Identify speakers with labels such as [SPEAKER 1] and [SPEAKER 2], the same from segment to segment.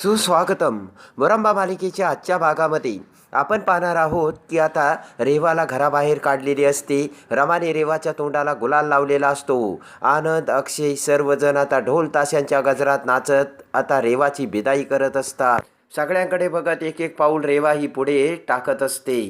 [SPEAKER 1] सुस्वागतम. मोरंबा मालिकेच्या आजच्या भागामध्ये आपण पाहणार आहोत की आता रेवाला घराबाहेर काढलेली असते. रमाने रेवाच्या तोंडाला गुलाल लावलेला असतो. आनंद, अक्षय सर्वजण आता ढोल ताशांच्या गजरात नाचत आता रेवाची बिदाई करत असतात. सगळ्यांकडे बघत एक एक पाऊल रेवा ही पुढे टाकत असते.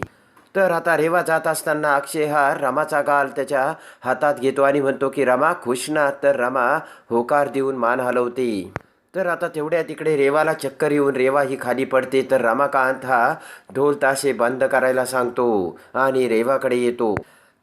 [SPEAKER 1] तर आता रेवा जात असताना अक्षय हा रमाचा गाल त्याच्या हातात घेतो आणि म्हणतो की रमा खुश ना. तर रमा होकार देऊन मान हलवते. तर आता तेवढ्या तिकडे रेवाला चक्कर येऊन रेवा ही खाली पडते. तर रमाकांत हा ढोल ताशे बंद करायला सांगतो आणि रेवाकडे येतो.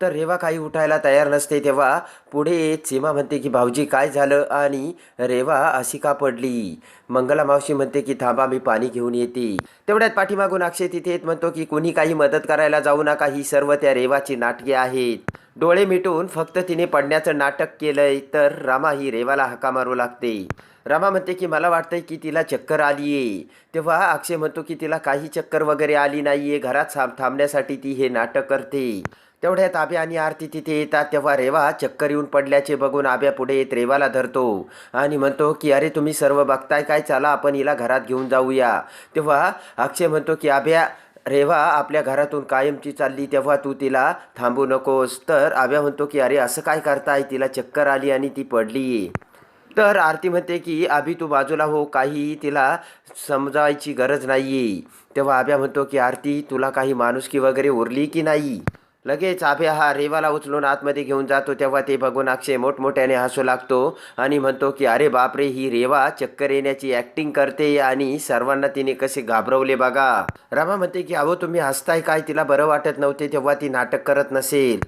[SPEAKER 1] तर रेवा काही उठायला तयार नसते. तेव्हा पुढे येत सीमा म्हणते की भाऊजी काय झालं, आणि रेवा अशी का पडली. मंगला मावशी म्हणते की थांबा मी पाणी घेऊन येते. तेवढ्यात पाठीमागून अक्षय तिथे येत म्हणतो की कुणी काही मदत करायला जाऊ नका, ही सर्व त्या रेवाची नाटके आहेत. डोळे मिटून फक्त तिने पडण्याचं नाटक केलंय. तर रमा ही रेवाला हाका मारू लागते. रमा म्हणते की मला वाटतंय की तिला चक्कर आली आहे. तेव्हा अक्षय म्हणतो की तिला काही चक्कर वगैरे आली नाही आहे, घरात थांबण्यासाठी ती हे नाटक करते. तेवढ्यात आब्या आणि आरती तिथे येतात. तेव्हा रेवा चक्कर येऊन पडल्याचे बघून आब्या पुढे येत रेवाला धरतो आणि म्हणतो की अरे तुम्ही सर्व बघताय काय, चला आपण हिला घरात घेऊन जाऊया. तेव्हा अक्षय म्हणतो की आब्या, रेवा आपल्या घरातून कायमची चालली, तेव्हा तू तिला थांबू नकोस. तर आब्या म्हणतो की अरे असं काय करताय, तिला चक्कर आली आणि ती पडली. तर आरती म्हणते की आभी तू बाजूला हो, काही तिला समजायची गरज नाही आहे. तेव्हा आब्या म्हणतो की आरती तुला काही माणुसकी वगैरे उरली की नाही. लगेच आभ्या हा रेवाला उचलून आतमध्ये घेऊन जातो. तेव्हा ते बघून अक्षय मोठमोठ्याने हसू लागतो आणि म्हणतो की अरे बापरे, ही रेवा चक्कर येण्याची ॲक्टिंग करते आणि सर्वांना तिने कसे घाबरवले बघा. रमा म्हणते की अहो तुम्ही हसताय काय, तिला बरं वाटत नव्हते तेव्हा ती नाटक करत नसेल.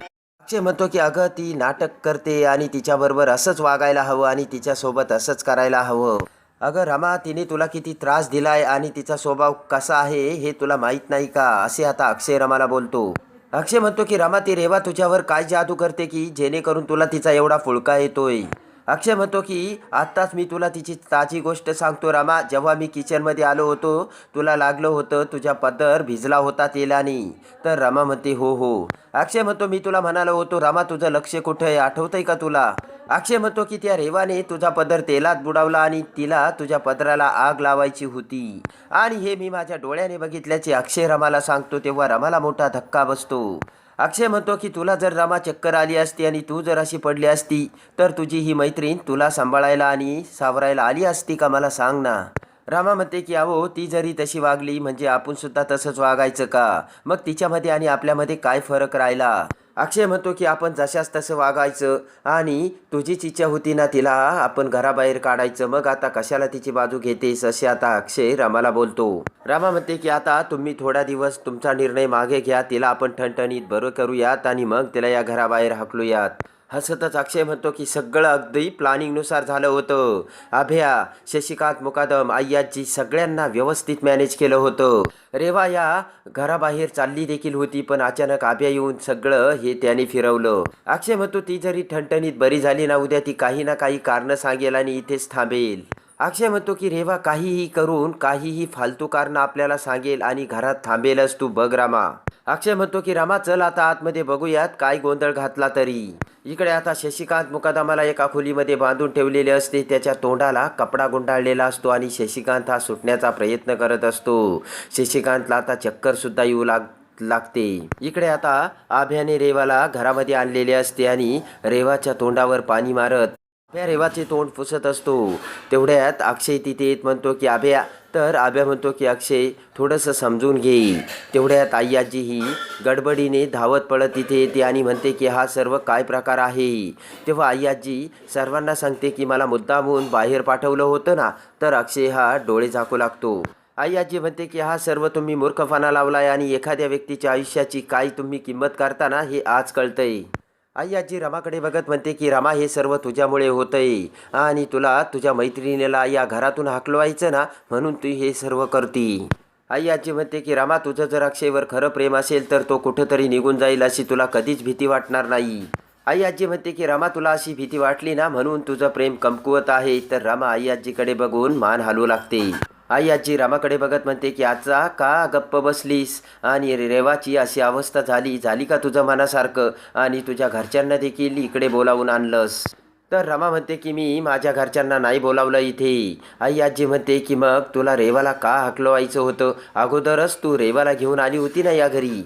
[SPEAKER 1] अक्षय म्हणतो की अगं ती नाटक करते आणि तिच्याबरोबर असंच वागायला हवं आणि तिच्यासोबत असंच करायला हवं. अगं रमा, तिने तुला किती त्रास दिलाय आणि तिचा स्वभाव कसा आहे हे तुला माहीत नाही का, असे आता अक्षय रमाला बोलतो. अक्षय म्हणतो की रमा, ती रेवा तुझ्यावर काय जादू करते की जेणेकरून तुला तिचा एवढा फुलका येतोय. अक्षय म्हणतो की आत्ताच मी तुला तिची ताजी गोष्ट सांगतो रमा, जेव्हा मी किचनमध्ये आलो होतो तुला लागलं होतं, तुझ्या पदर भिजला होता तेलाने. तर रमा म्हणते हो हो. अक्षय म्हणतो मी तुला म्हणालो होतो रमा, तुझं लक्ष कुठं आहे, आठवतंय का तुला. अक्षय म्हणतो की त्या रेवाने तुझा पदर तेलात बुडवला आणि तिला तुझ्या पदराला आग लावायची होती आणि हे मी माझ्या डोळ्याने बघितल्याचे अक्षय रमाला सांगतो. तेव्हा रमाला मोठा धक्का बसतो. अक्षय म्हणतो की तुला जर रमा चक्कर आली असती आणि तू जर अशी पडली असती तर तुझी ही मैत्रीण तुला सांभाळायला आणि सावरायला आली असती का, मला सांग ना. रमा म्हणते की अहो ती जरी तशी वागली म्हणजे आपण सुद्धा तसंच वागायचं का, मग तिच्यामध्ये आणि आपल्यामध्ये काय फरक राहिला. अक्षय म्हणतो की आपण जशाच तसं वागायचं आणि तुझीच इच्छा होती ना तिला आपण घराबाहेर काढायचं, मग आता कशाला तिची बाजू घेतेस, असे आता अक्षय रमाला बोलतो. रमा म्हणते की आता तुम्ही थोडा दिवस तुमचा निर्णय मागे घ्या, तिला आपण ठणठणीत बरं करूयात आणि मग तिला या घराबाहेर हाकलूयात. हसतच अक्षय म्हणतो की सगळं अगदी प्लॅनिंगनुसार झालं होतं. अभ्या, शशिकांत, मुकादम, आय्याजी सगळ्यांना व्यवस्थित मॅनेज केलं होतं. रेवा या घराबाहेर चालली देखील होती, पण अचानक आभ्या येऊन सगळं हे त्याने फिरवलं. अक्षय म्हणतो ती जरी ठणठणीत बरी झाली ना, उद्या ती काही ना काही कारणं सांगेल आणि इथेच थांबेल. अक्षय म्हणतो की रेवा काहीही करून काहीही फालतू कारणं आपल्याला सांगेल आणि घरात थांबेलच, तू बघ रामा. अक्षय म्हणतो की रामा चल आता आतमध्ये बघूयात काय गोंधळ घातला तरी. इकडे आता शशिकांत मुकादमाला एका खोलीमध्ये बांधून ठेवलेले असते. त्याच्या तोंडाला कपडा गुंडाळलेला असतो आणि शशिकांत हा सुटण्याचा प्रयत्न करत असतो. शशिकांतला आता चक्कर सुद्धा येऊ लागते. इकडे आता आभ्याने रेवाला घरामध्ये आणलेले असते आणि रेवाच्या तोंडावर पाणी मारत आभ्या रेवाचे तोंड पुसत असतो. तेवढ्यात अक्षय तिथे येत म्हणतो की आभ्या. तर आभ्या म्हणतो की अक्षय थोडंसं समजून घे. तेवढ्यात आय्याजी ही गडबडीने धावत पळत तिथे येते आणि म्हणते की हा सर्व काय प्रकार आहे. तेव्हा आय्याजी सर्वांना सांगते की मला मुद्दामून बाहेर पाठवलं होतं ना. तर अक्षय हा डोळे झाकू लागतो. आय्याजी म्हणते की हा सर्व तुम्ही मूर्खपणा लावलाय आणि एखाद्या व्यक्तीच्या आयुष्याची काय तुम्ही किंमत करताना हे आज कळतंय. आय्याजी रमाकडे बघत म्हणते की रमा हे सर्व तुझ्यामुळे होतंय आणि तुला तुझ्या मैत्रिणीला या घरातून हाकलवायचं ना, म्हणून तू हे सर्व करती. आय्याजी म्हणते की रमा तुझं जर अक्षयवर खरं प्रेम असेल तर तो कुठंतरी निघून जाईल अशी तुला कधीच भीती वाटणार नाही. आय्याजी म्हणते की रमा तुला अशी भीती वाटली ना म्हणून तुझं प्रेम कमकुवत आहे. तर रमा आय्याजीकडे बघून मान हलवू लागते. आय्याजी रमाकडे बघत म्हणते की आजचा का गप्प बसलीस आणि रेवाची अशी अवस्था झाली का तुझं मनासारखं आणि तुझ्या घरच्यांना देखील इकडे बोलावून आणलंस. तर रमा म्हणते की मी माझ्या घरच्यांना नाही बोलावलं इथे. आई आजी म्हणते की मग तुला रेवाला का हाकलवायचं होतं, अगोदरच तू रेवाला घेऊन आली होती ना या घरी.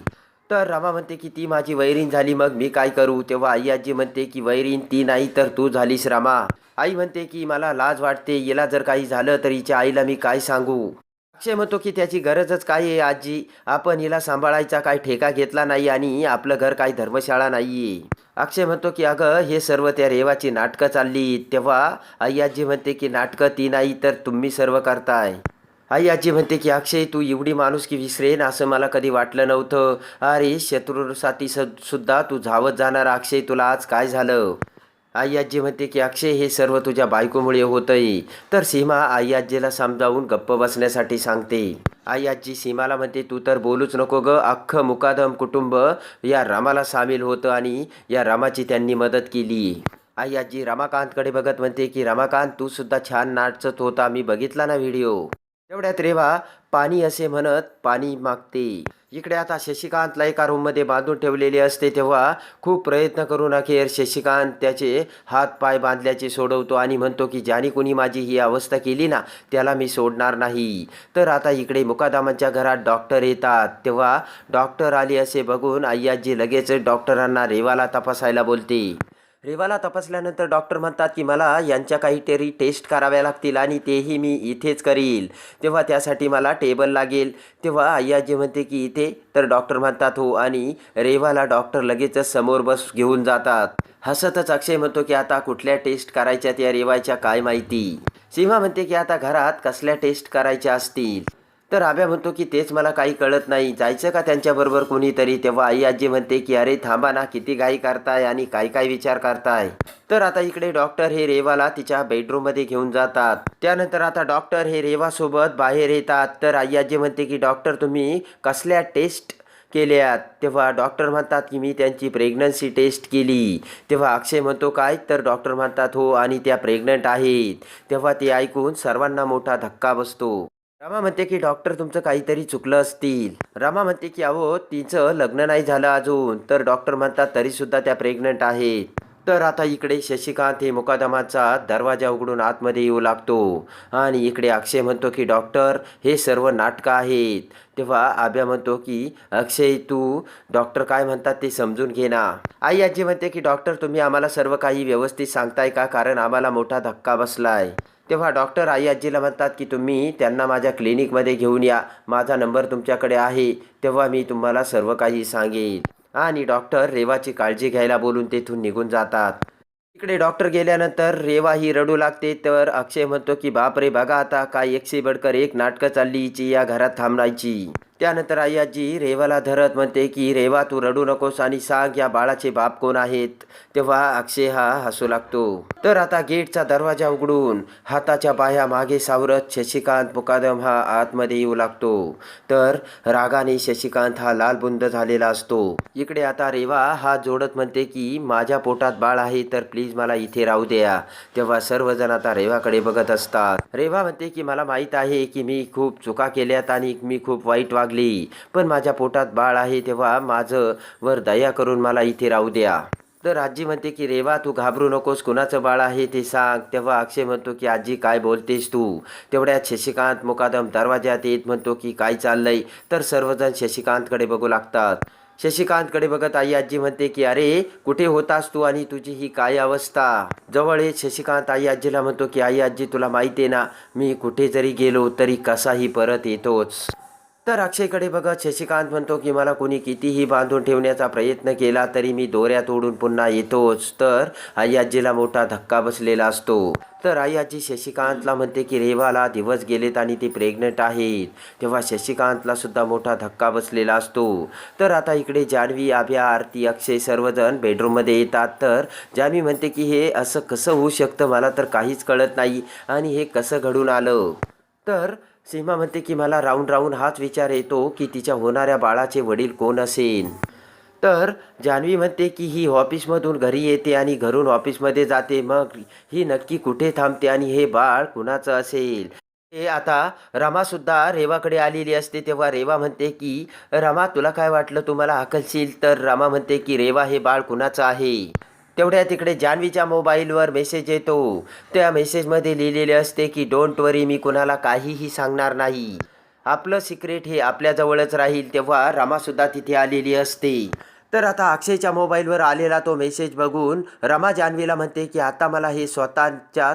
[SPEAKER 1] तर रमा म्हणते की ती माझी वैरीण झाली, मग मी काय करू. तेव्हा आई आजी म्हणते की वैरीण ती नाही तर तू झालीस रमा. आई म्हणते की मला लाज वाटते, हिला जर काही झालं तर हिच्या आईला मी काय सांगू. अक्षय म्हणतो की त्याची गरजच काय आहे आजी, आपण हिला सांभाळायचा काय ठेका घेतला नाही आणि आपलं घर काही धर्मशाळा नाहीये. अक्षय म्हणतो की अगं हे सर्व त्या रेवाची नाटकं चालली. तेव्हा आई आजी म्हणते की नाटकं ती नाही तर तुम्ही सर्व करताय. आई आजी म्हणते की अक्षय तू एवढी माणुसकी विसरेन असं मला कधी वाटलं नव्हतं. अरे शत्रूसाठी सुद्धा तू धावत जाणार अक्षय, तुला आज काय झालं. आई आजी म्हणते की अक्षय हे सर्व तुझ्या बायकोमुळे होतंय. तर सीमा आई आजीला समजावून गप्प बसण्यासाठी सांगते. आई आजी सीमाला म्हणते तू तर बोलूच नको ग, अख्खं मुकादम कुटुंब या रामाला सामील होतं आणि या रामाची त्यांनी मदत केली. आई आजी रमाकांतकडे बघत म्हणते की रमाकांत तू सुद्धा छान नाचत होता, मी बघितला ना व्हिडिओ. तेवढ्यात रेवा पाणी असे म्हणत पाणी मागते. इकडे आता शशिकांतला एका रूममध्ये बांधून ठेवलेले असते. तेव्हा खूप प्रयत्न करून अखेर शशिकांत त्याचे हात पाय बांधल्याचे सोडवतो आणि म्हणतो की ज्याने कुणी माझी ही अवस्था केली ना त्याला मी सोडणार नाही. तर आता इकडे मुकादमांच्या घरात डॉक्टर येतात. तेव्हा डॉक्टर आले असे बघून आई आजी लगेच डॉक्टरांना रेवाला तपासायला बोलते. रेवाला तपासल्यानंतर डॉक्टर म्हणतात की मला यांच्या काहीतरी टेस्ट कराव्या लागतील आणि तेही मी इथेच करील. तेव्हा त्यासाठी मला टेबल लागेल. तेव्हा आई आजी म्हणते की इथे. तर डॉक्टर म्हणतात हो आणि रेवाला डॉक्टर लगेचच समोर बस घेऊन जातात. हसतच अक्षय म्हणतो की आता कुठल्या टेस्ट करायच्या त्या रेवाच्या काय माहिती. सीमा म्हणते की आता घरात कसल्या टेस्ट करायच्या असतील. तर आब्या म्हणतो की तेच मला काही कळत नाही, जायचं का त्यांच्याबरोबर कोणीतरी. तेव्हा आई आजी म्हणते की अरे थांबा ना, किती घाई करताय आणि काय काय विचार करताय. तर आता इकडे डॉक्टर हे रेवाला तिच्या बेडरूममध्ये घेऊन जातात. त्यानंतर आता डॉक्टर हे रेवासोबत बाहेर येतात. तर आई आजी म्हणते की डॉक्टर तुम्ही कसल्या टेस्ट केल्यात. तेव्हा डॉक्टर म्हणतात की मी त्यांची प्रेग्नन्सी टेस्ट केली. तेव्हा अक्षय म्हणतो काय. तर डॉक्टर म्हणतात हो आणि त्या प्रेग्नंट आहेत. तेव्हा ते ऐकून सर्वांना मोठा धक्का बसतो. रमा म्हणते की डॉक्टर तुमचं काहीतरी चुकलं असतील. रमा म्हणते की अहो तिचं लग्न नाही झालं अजून. तर डॉक्टर म्हणतात तरीसुद्धा त्या प्रेग्नंट आहेत. तर आता इकडे शशिकांत हे मुकादमाचा दरवाजा उघडून आतमध्ये येऊ लागतो आणि इकडे अक्षय म्हणतो की डॉक्टर हे सर्व नाटकं आहेत. तेव्हा आब्या म्हणतो की अक्षय तू डॉक्टर काय म्हणतात ते समजून घे ना. आई आजी म्हणते की डॉक्टर तुम्ही आम्हाला सर्व काही व्यवस्थित सांगताय का, कारण आम्हाला मोठा धक्का बसलाय. तेव्हा डॉक्टर आई आजीला म्हणतात की तुम्ही त्यांना माझ्या क्लिनिकमध्ये घेऊन या, माझा नंबर तुमच्याकडे आहे, तेव्हा मी तुम्हाला सर्व काही सांगेन. आणि डॉक्टर रेवाची काळजी घ्यायला बोलून तेथून निघून जातात. इकडे डॉक्टर गेल्यानंतर रेवा ही रडू लागते. तर अक्षय म्हणतो की बाप रे बघा आता काय एकशे बडकर एक नाटकं चालली हिची या घरात थांबवायची. त्यानंतर आई आजी रेवाला धरत म्हणते की रेवा तू रडू नकोस आणि सांग या बाळाचे बाप कोण आहेत. तेव्हा अक्षय हा हसू लागतो. तर आता गेटचा दरवाजा उघडून हाताच्या बाह्या मागे सावरत शशिकांत मुकादम हा आतमध्ये येऊ लागतो. तर रागाने शशिकांत हा लालबुंद झालेला असतो. इकडे आता रेवा हात जोडत म्हणते की माझ्या पोटात बाळ आहे तर प्लीज मला इथे राहू द्या. तेव्हा सर्वजण आता रेवाकडे बघत असतात. रेवा म्हणते की मला माहीत आहे की मी खूप चुका केल्यात आणि मी खूप वाईट वागली, पण माझ्या पोटात बाळ आहे तेव्हा माझं वर दया करून मला इथे राहू द्या. तर आजी म्हणते की रेवा तू घाबरू नकोस, कुणाचं बाळ आहे ते सांग. तेव्हा अक्षय म्हणतो की आजी काय बोलतेस तू. तेवढ्यात शशिकांत मुकादम दरवाज्यात येत म्हणतो की काय चाललंय. तर सर्वजण शशिकांतकडे बघू लागतात. शशिकांतकडे बघत आई आजी म्हणते की अरे कुठे होतास तू आणि तुझी ही काय अवस्था. जवळ येत शशिकांत आई आजीला म्हणतो की आई आजी तुला माहिती आहे ना मी कुठे जरी गेलो तरी कसाही परत येतोच. तर अक्षयकडे बघत शशिकांत म्हणतो की मला कोणी कितीही बांधून ठेवण्याचा प्रयत्न केला तरी मी दोऱ्यात ओढून पुन्हा येतोच. तर आई आजीला मोठा धक्का बसलेला असतो. तर आई आजी शशिकांतला म्हणते की रेवाला दिवस गेलेत आणि ती प्रेग्नंट आहेत. तेव्हा शशिकांतला सुद्धा मोठा धक्का बसलेला असतो. तर आता इकडे जान्हवी आभ्या आरती अक्षय सर्वजण बेडरूममध्ये येतात. तर जान्हवी म्हणते की हे असं कसं होऊ शकतं, मला तर काहीच कळत नाही आणि हे कसं घडून आलं. तर सीमा म्हणते की मला राहून राहून हाच विचार येतो की तिच्या होणाऱ्या बाळाचे वडील कोण असेल. तर जान्हवी म्हणते की ही ऑफिसमधून घरी येते आणि घरून ऑफिसमध्ये जाते, मग ही नक्की कुठे थांबते आणि हे बाळ कुणाचं असेल. हे आता रमासुद्धा रेवाकडे आलेली असते. तेव्हा रेवा म्हणते की रमा तुला काय वाटलं, तुम्हाला हाकलशील. तर रमा म्हणते की रेवा हे बाळ कुणाचं आहे. तेवढ्या तिकडे जान्हवीच्या मोबाईलवर मेसेज येतो. त्या मेसेजमध्ये लिहिलेले असते की डोंट वरी, मी कुणाला काहीही सांगणार नाही. आपलं सिक्रेट हे आपल्याजवळच राहील. तेव्हा रमासुद्धा तिथे आलेली असते. तर आता अक्षयच्या मोबाईलवर आलेला तो मेसेज बघून रमा जान्हवीला म्हणते की आता मला हे स्वतःच्या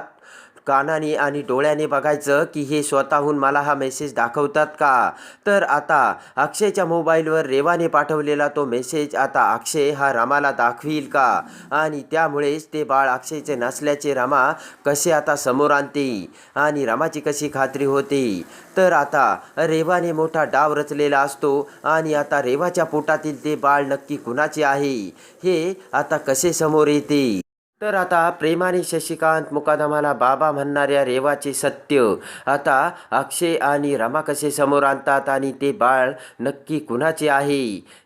[SPEAKER 1] कानाने आणि डोळ्याने बघायचं की हे स्वतःहून मला हा मेसेज दाखवतात का. तर आता अक्षयच्या मोबाईलवर रेवाने पाठवलेला तो मेसेज आता अक्षय हा रमाला दाखवील का, आणि त्यामुळेच ते बाळ अक्षयचे नसल्याचे रमा कसे आता समोर आणते आणि रमाची कशी खात्री होते. तर आता रेवाने मोठा डाव रचलेला असतो आणि आता रेवाच्या पोटातील ते बाळ नक्की कुणाचे आहे हे आता कसे समोर येते. तर आता प्रेमाने शशिकांत मुकादमाला बाबा म्हणणाऱ्या रेवाचे सत्य आता अक्षय आणि रमा कसे समोर आणतात आणि ते बाळ नक्की कुणाचे आहे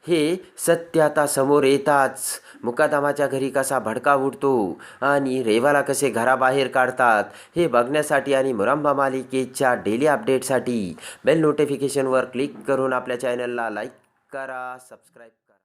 [SPEAKER 1] हे सत्य आता समोर येताच मुकादमाच्या घरी कसा भडका उडतो आणि रेवाला कसे घराबाहेर काढतात हे बघण्यासाठी आणि मुरंबा मालिकेच्या डेली अपडेटसाठी बेल नोटिफिकेशनवर क्लिक करून आपल्या चॅनलला लाईक करा, सबस्क्राईब